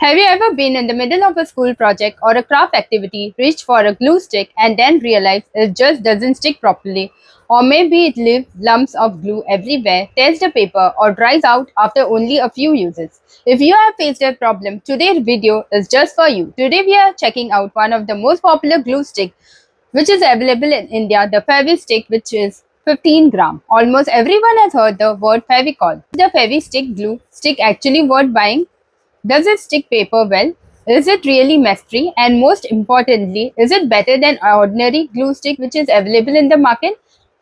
Have you ever been in the middle of a school project or a craft activity, reached for a glue stick, and then realized it just doesn't stick properly? Or maybe it leaves lumps of glue everywhere, tears the paper, or dries out after only a few uses. If you have faced that problem, today's video is just for you. Today we are checking out one of the most popular glue sticks which is available in India, the Fevi Stik, which is 15 gram. Almost everyone has heard the word Fevicol. The Fevi Stik glue stick actually worth buying? Does it stick paper well? Is it really mess-free? And most importantly, is it better than ordinary glue stick which is available in the market?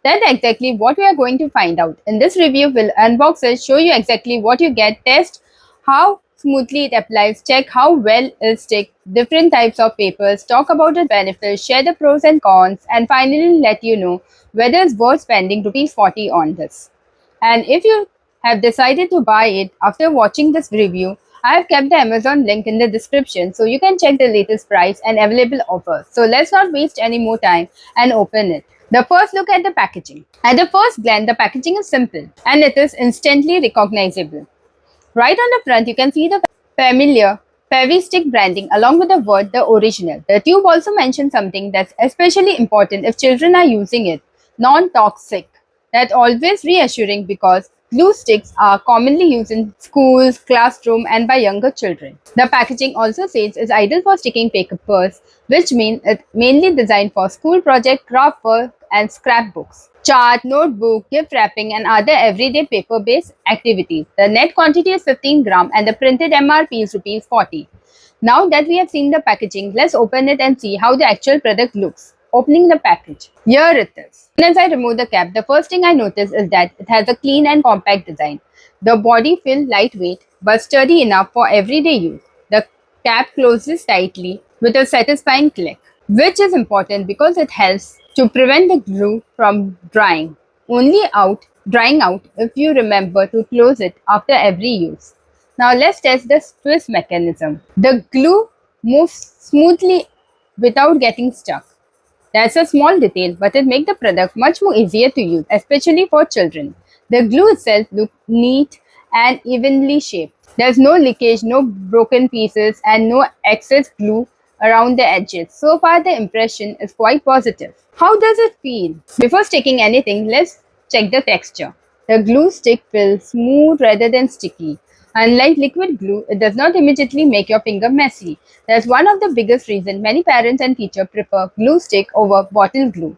That's exactly what we are going to find out. In this review, we'll unbox it, show you exactly what you get, test how smoothly it applies, check how well it sticks, different types of papers, talk about its benefits, share the pros and cons, and finally let you know whether it's worth spending Rs 40 on this. And if you have decided to buy it after watching this review, I have kept the Amazon link in the description so you can check the latest price and available offers. So let's not waste any more time and open it. The first look at the packaging. At the first glance, the packaging is simple and it is instantly recognizable. Right on the front, you can see the familiar Fevistik branding along with the word the original. The tube also mentions something that's especially important if children are using it, non-toxic. That's always reassuring because glue sticks are commonly used in schools, classroom and by younger children. The packaging also says it's ideal for sticking papers, which means it's mainly designed for school project, craft work and scrapbooks, chart, notebook, gift wrapping and other everyday paper-based activities. The net quantity is 15 gram and the printed MRP is Rs 40. Now that we have seen the packaging, let's open it and see how the actual product looks. Opening the package. Here it is. As I remove the cap, the first thing I notice is that it has a clean and compact design. The body feels lightweight but sturdy enough for everyday use. The cap closes tightly with a satisfying click, which is important because it helps to prevent the glue from drying out if you remember to close it after every use. Now let's test the twist mechanism. The glue moves smoothly without getting stuck. That's a small detail, but it makes the product much more easier to use, especially for children. The glue itself looks neat and evenly shaped. There's no leakage, no broken pieces, and no excess glue around the edges. So far, the impression is quite positive. How does it feel? Before sticking anything, let's check the texture. The glue stick feels smooth rather than sticky. Unlike liquid glue, it does not immediately make your finger messy. That's one of the biggest reasons many parents and teachers prefer glue stick over bottle glue.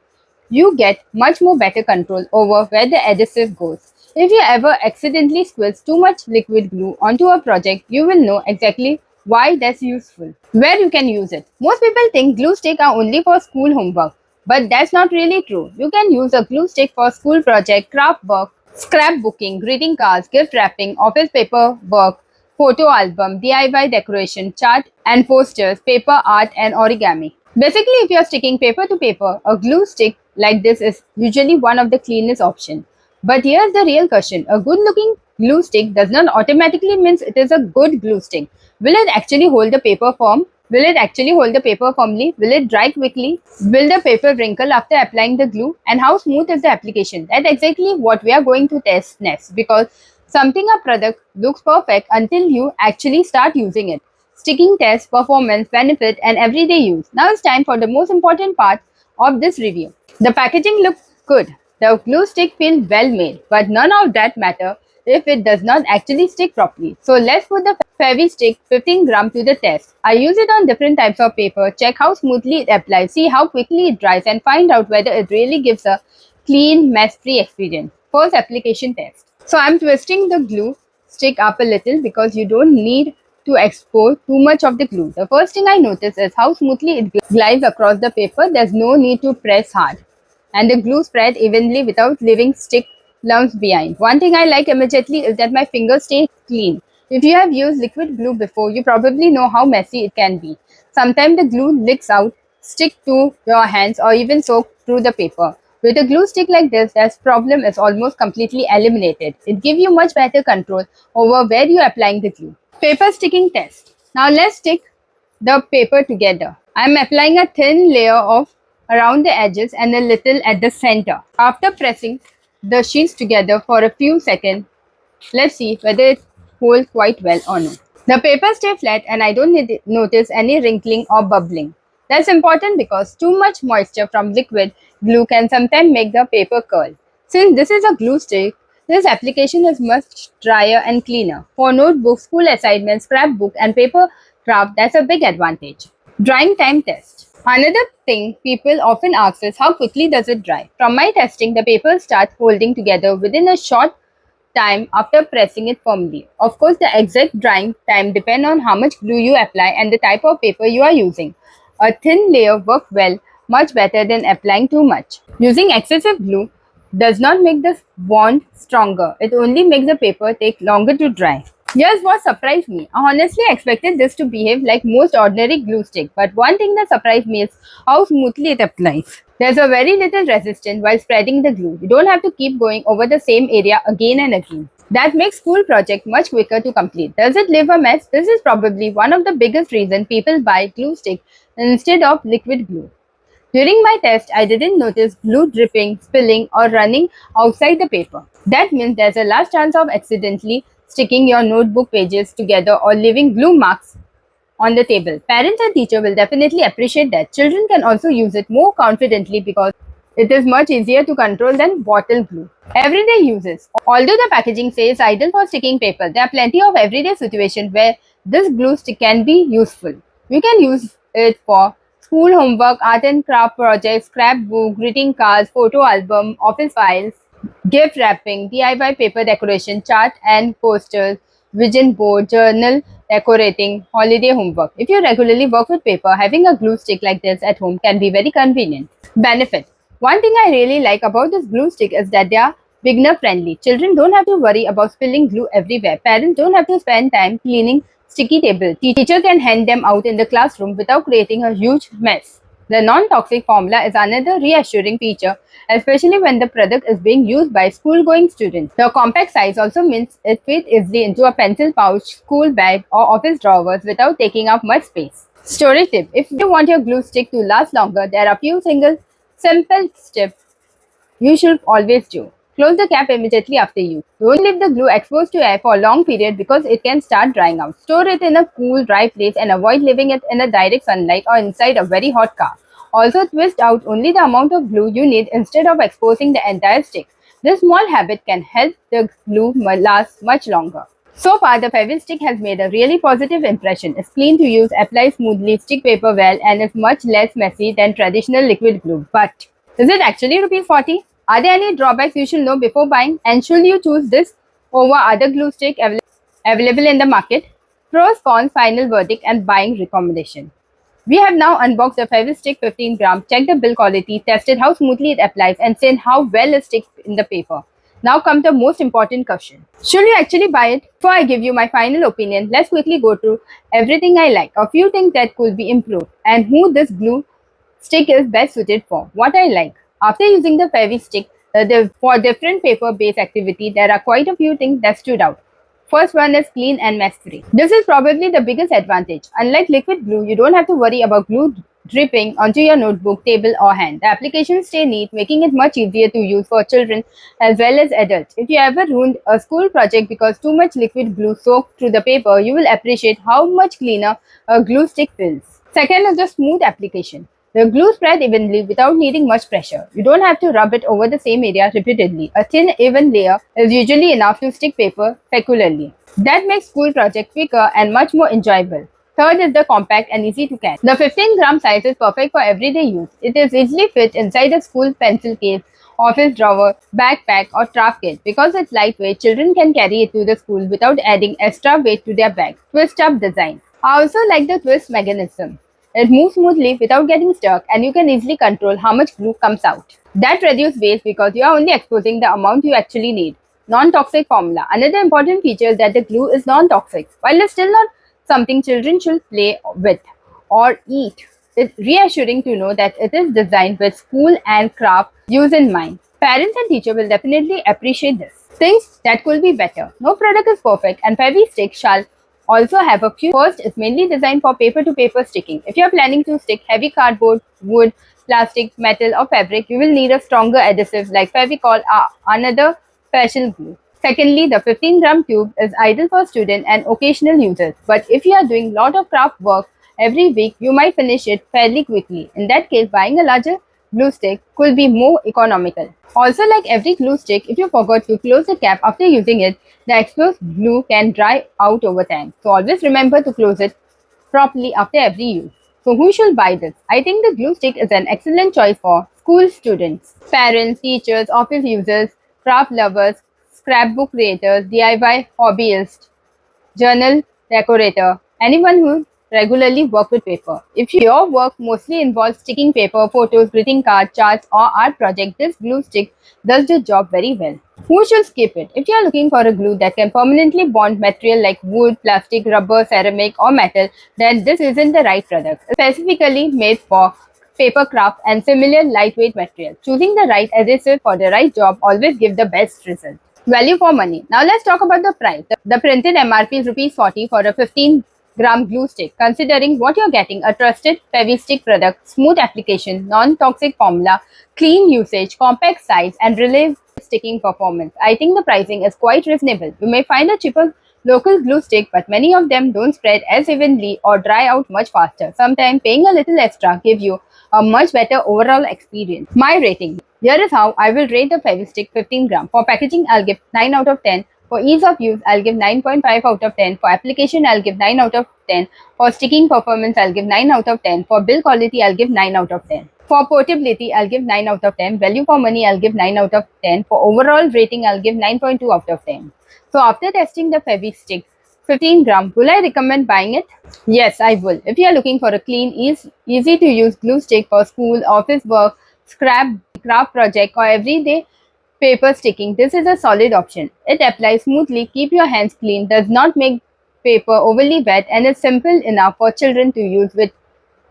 You get much more better control over where the adhesive goes. If you ever accidentally squeeze too much liquid glue onto a project, you will know exactly why that's useful. Where you can use it. Most people think glue sticks are only for school homework, but that's not really true. You can use a glue stick for school project, craft work, scrapbooking, greeting cards, gift wrapping, office paper work, photo album, DIY decoration, chart and posters, paper art and origami. Basically, if you are sticking paper to paper, a glue stick like this is usually one of the cleanest options. But here's the real question. A good looking glue stick does not automatically means it is a good glue stick. Will it actually hold the paper firm? Will it actually hold the paper firmly? Will it dry quickly? Will the paper wrinkle after applying the glue? And how smooth is the application? That's exactly what we are going to test next because something a product looks perfect until you actually start using it. Sticking test, performance, benefit and everyday use. Now it's time for the most important part of this review. The packaging looks good. The glue stick feels well made, but none of that matter if it does not actually stick properly. So let's put the Fevistik 15 gram to the test. I use it on different types of paper, check how smoothly it applies, see how quickly it dries and find out whether it really gives a clean, mess-free experience. First application test. So I'm twisting the glue stick up a little because you don't need to expose too much of the glue. The first thing I notice is how smoothly it glides across the paper. There's no need to press hard. And the glue spread evenly without leaving stick lumps behind. One thing I like immediately is that my fingers stay clean. If you have used liquid glue before, you probably know how messy it can be. Sometimes the glue leaks out, stick to your hands or even soak through the paper. With a glue stick like this problem is almost completely eliminated. It gives you much better control over where you are applying the glue. Paper sticking test. Now let's stick the paper together. I am applying a thin layer of around the edges and a little at the center. After pressing the sheets together for a few seconds, let's see whether it holds quite well or not. The paper stay flat and I don't notice any wrinkling or bubbling. That's important because too much moisture from liquid glue can sometimes make the paper curl. Since this is a glue stick, this application is much drier and cleaner. For notebooks, school assignments, scrapbook, and paper craft, that's a big advantage. Drying time test. Another thing people often ask is how quickly does it dry? From my testing, the paper starts holding together within a short time after pressing it firmly. Of course, the exact drying time depends on how much glue you apply and the type of paper you are using. A thin layer works well, much better than applying too much. Using excessive glue does not make the bond stronger. It only makes the paper take longer to dry. Here's what surprised me. I honestly expected this to behave like most ordinary glue stick, but one thing that surprised me is how smoothly it applies. There's a very little resistance while spreading the glue. You don't have to keep going over the same area again and again. That makes school project much quicker to complete. Does it leave a mess? This is probably one of the biggest reasons people buy glue stick instead of liquid glue. During my test, I didn't notice glue dripping, spilling, or running outside the paper. That means there's a large chance of accidentally sticking your notebook pages together or leaving glue marks on the table. Parents and teachers will definitely appreciate that. Children can also use it more confidently because it is much easier to control than bottle glue. Everyday uses. Although the packaging says ideal for sticking paper, there are plenty of everyday situations where this glue stick can be useful. You can use it for school homework, art and craft projects, scrapbook, greeting cards, photo album, office files, gift wrapping, DIY paper decoration, chart and posters, vision board, journal decorating, holiday homework. If you regularly work with paper, having a glue stick like this at home can be very convenient. Benefit. One thing I really like about this glue stick is that they are beginner friendly. Children don't have to worry about spilling glue everywhere. Parents don't have to spend time cleaning sticky table. Teacher can hand them out in the classroom without creating a huge mess. The non-toxic formula is another reassuring feature, especially when the product is being used by school-going students. The compact size also means it fits easily into a pencil pouch, school bag, or office drawers without taking up much space. Storage tip. If you want your glue stick to last longer, there are a few simple steps you should always do. Close the cap immediately after use. Don't leave the glue exposed to air for a long period because it can start drying out. Store it in a cool, dry place and avoid leaving it in the direct sunlight or inside a very hot car. Also, twist out only the amount of glue you need instead of exposing the entire stick. This small habit can help the glue last much longer. So far, the Fevistik has made a really positive impression. It's clean to use, applies smoothly, stick paper well, and is much less messy than traditional liquid glue. But is it actually rupees 40? Are there any drawbacks you should know before buying? And should you choose this over other glue stick available in the market? Pros, cons, final verdict, and buying recommendation. We have now unboxed the Fevistik 15 gram, checked the build quality, tested how smoothly it applies, and seen how well it sticks in the paper. Now comes the most important question. Should you actually buy it? Before I give you my final opinion, let's quickly go through everything I like, a few things that could be improved, and who this glue stick is best suited for. What I like. After using the Fevi Stik for different paper-based activity, there are quite a few things that stood out. First one is clean and mess-free. This is probably the biggest advantage. Unlike liquid glue, you don't have to worry about glue dripping onto your notebook, table or hand. The applications stay neat, making it much easier to use for children as well as adults. If you ever ruined a school project because too much liquid glue soaked through the paper, you will appreciate how much cleaner a glue stick feels. Second is the smooth application. The glue spread evenly without needing much pressure. You don't have to rub it over the same area repeatedly. A thin, even layer is usually enough to stick paper peculiarly. That makes school project quicker and much more enjoyable. Third is the compact and easy to carry. The 15-gram size is perfect for everyday use. It is easily fit inside a school pencil case, office drawer, backpack or craft kit. Because it's lightweight, children can carry it to the school without adding extra weight to their bag. Twist up design. I also like the twist mechanism. It moves smoothly without getting stuck and you can easily control how much glue comes out. That reduces waste because you are only exposing the amount you actually need. Non-toxic formula. Another important feature is that the glue is non-toxic. While it's still not something children should play with or eat, it's reassuring to know that it is designed with school and craft use in mind. Parents and teachers will definitely appreciate this. Things that could be better. No product is perfect and Fevistik shall also have a few. First is mainly designed for paper to paper sticking. If you are planning to stick heavy cardboard, wood, plastic, metal or fabric, you will need a stronger adhesive like Fevicol or another special glue. Secondly, the 15-gram tube is ideal for student and occasional users. But if you are doing lot of craft work every week, you might finish it fairly quickly. In that case, buying a larger glue stick could be more economical. Also, like every glue stick, if you forgot to close the cap after using it, the exposed glue can dry out over time. So always remember to close it properly after every use. So who should buy this? I think the glue stick is an excellent choice for school students, parents, teachers, office users, craft lovers, scrapbook creators, DIY hobbyists, journal decorator, anyone who regularly work with paper. If your work mostly involves sticking paper, photos, greeting cards, charts, or art project, this glue stick does the job very well. Who should skip it? If you are looking for a glue that can permanently bond material like wood, plastic, rubber, ceramic, or metal, then this isn't the right product. Specifically made for paper craft and similar lightweight material. Choosing the right adhesive for the right job always gives the best result. Value for money. Now let's talk about the price. The printed MRP is rupees 40 for a 15-gram glue stick. Considering what you're getting, a trusted Fevistik product, smooth application, non-toxic formula, clean usage, compact size, and reliable sticking performance, I think the pricing is quite reasonable. You may find a cheaper local glue stick, but many of them don't spread as evenly or dry out much faster. Sometimes paying a little extra gives you a much better overall experience. My rating. Here is how I will rate the Fevistik 15 gram. For packaging, I'll give 9 out of 10. For ease of use, I'll give 9.5 out of 10. For application, I'll give 9 out of 10. For sticking performance, I'll give 9 out of 10. For build quality, I'll give 9 out of 10. For portability, I'll give 9 out of 10. Value for money, I'll give 9 out of 10. For overall rating, I'll give 9.2 out of 10. So after testing the Fevistik 15 gram, will I recommend buying it? Yes, I will. If you are looking for a clean, easy to use glue stick for school, office work, scrap, craft project, or everyday paper sticking, this is a solid option. It applies smoothly, keep your hands clean, does not make paper overly wet, and is simple enough for children to use with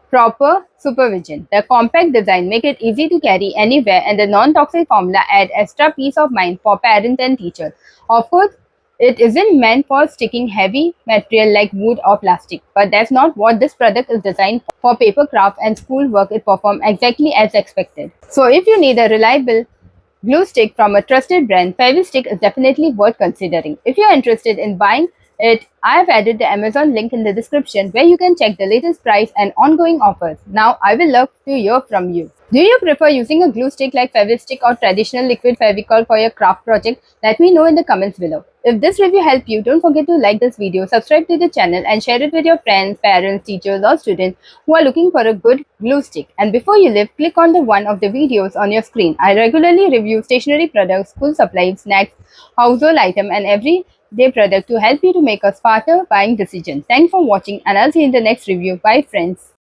proper supervision. The compact design make it easy to carry anywhere, and the non-toxic formula add extra peace of mind for parents and teachers. Of course, it isn't meant for sticking heavy material like wood or plastic, but that's not what this product is designed for. For paper craft and school work, it performs exactly as expected. So if you need a reliable glue stick from a trusted brand, Fevistik is definitely worth considering. If you're interested in buying it, I've added the Amazon link in the description where you can check the latest price and ongoing offers. Now, I will love to hear from you. Do you prefer using a glue stick like Fevistik or traditional liquid Fevicol for your craft project? Let me know in the comments below. If this review helped you, don't forget to like this video, subscribe to the channel, and share it with your friends, parents, teachers, or students who are looking for a good glue stick. And before you leave, click on the one of the videos on your screen. I regularly review stationery products, school supplies, snacks, household item, and everyday product to help you to make a smarter buying decision. Thanks for watching, and I'll see you in the next review. Bye friends.